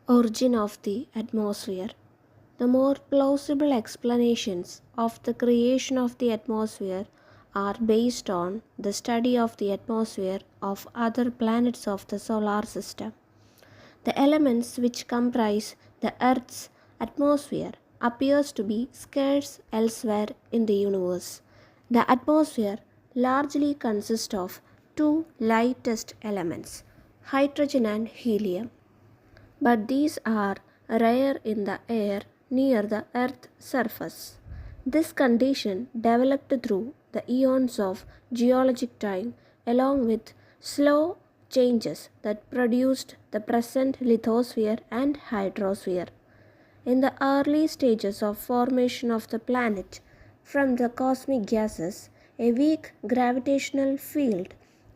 Origin of the atmosphere. The more plausible explanations of the creation of the atmosphere are based on the study of the atmosphere of other planets of the solar system. The elements which comprise the Earth's atmosphere appears to be scarce elsewhere in the universe. The atmosphere largely consists of two lightest elements, hydrogen and helium, but these are rare in the air near the Earth's surface. This condition developed through the eons of geologic time along with slow changes that produced the present lithosphere and hydrosphere. In the early stages of formation of the planet from the cosmic gases, a weak gravitational field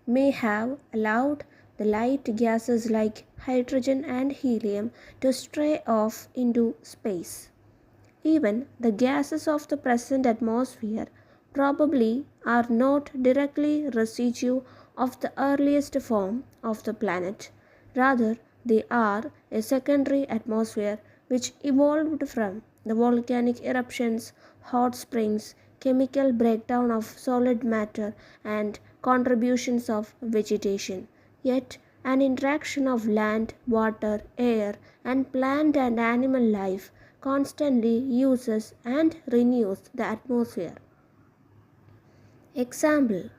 may have allowed the light gases like hydrogen and helium to stray off into space. Even the gases of the present atmosphere probably are not directly residue of the earliest form of the planet. Rather, they are a secondary atmosphere which evolved from the volcanic eruptions, hot springs, chemical breakdown of solid matter, and contributions of vegetation. Yet, an interaction of land, water, air, and plant and animal life constantly uses and renews the atmosphere. Example: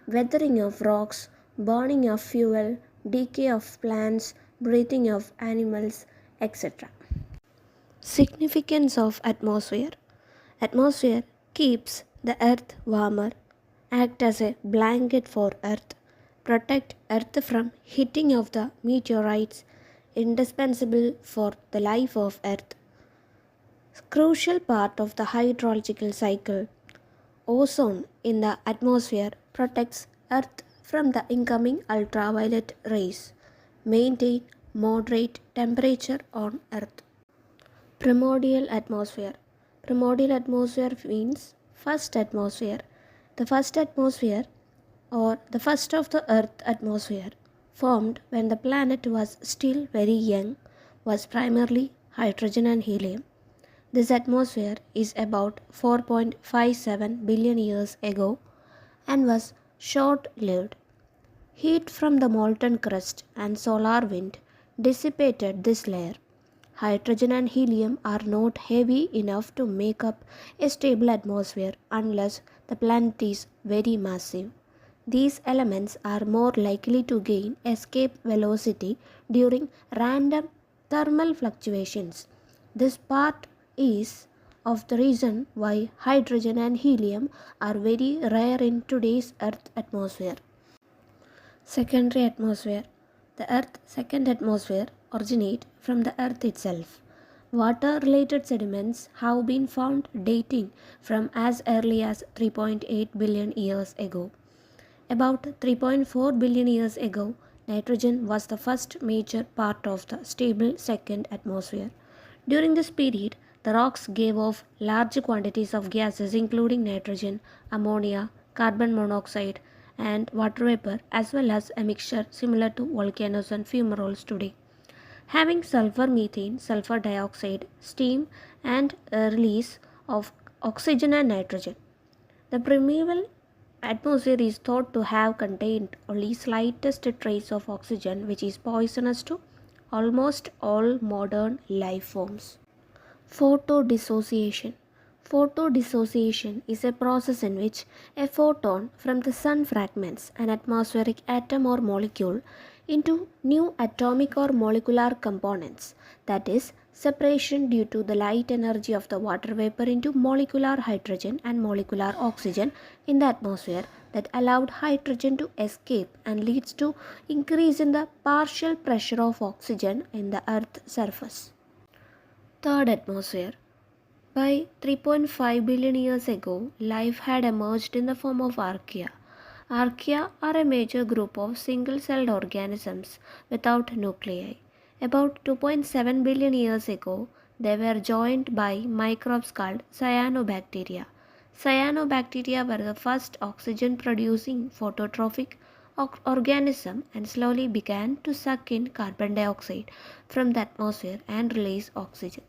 weathering of rocks, burning of fuel, decay of plants, breathing of animals, etc. Significance of atmosphere. Atmosphere keeps the earth warmer, act as a blanket for earth, protect earth from hitting of the meteorites, indispensable for the life of earth. Crucial part of the hydrological cycle. Ozone in the atmosphere protects earth from the incoming ultraviolet rays. Maintain moderate temperature on earth. Primordial atmosphere. Primordial atmosphere means first atmosphere. The first atmosphere, or the first of the earth atmosphere, formed when the planet was still very young, was primarily hydrogen and helium. This atmosphere is about 4.57 billion years ago and was short lived. Heat from the molten crust and solar wind dissipated this layer. Hydrogen and helium are not heavy enough to make up a stable atmosphere unless the planet is very massive. These elements are more likely to gain escape velocity during random thermal fluctuations. This part is of the reason why hydrogen and helium are very rare in today's Earth atmosphere. Secondary atmosphere. The Earth's second atmosphere originate from the Earth itself. Water-related sediments have been found dating from as early as 3.8 billion years ago. About 3.4 billion years ago, nitrogen was the first major part of the stable second atmosphere. During this period, the rocks gave off large quantities of gases including nitrogen, ammonia, carbon monoxide, and water vapor, as well as a mixture similar to volcanoes and fumaroles today, having sulfur, methane, sulfur dioxide, steam, and a release of oxygen and nitrogen. The primeval atmosphere is thought to have contained only slightest trace of oxygen, which is poisonous to almost all modern life forms. Photodissociation. Photodissociation is a process in which a photon from the sun fragments an atmospheric atom or molecule into new atomic or molecular components, that is, separation due to the light energy of the water vapor into molecular hydrogen and molecular oxygen in the atmosphere that allowed hydrogen to escape and leads to increase in the partial pressure of oxygen in the earth's surface. Third atmosphere. By 3.5 billion years ago, life had emerged in the form of archaea. Archaea are a major group of single-celled organisms without nuclei. About 2.7 billion years ago, they were joined by microbes called cyanobacteria. Cyanobacteria were the first oxygen-producing phototrophic organism and slowly began to suck in carbon dioxide from the atmosphere and release oxygen.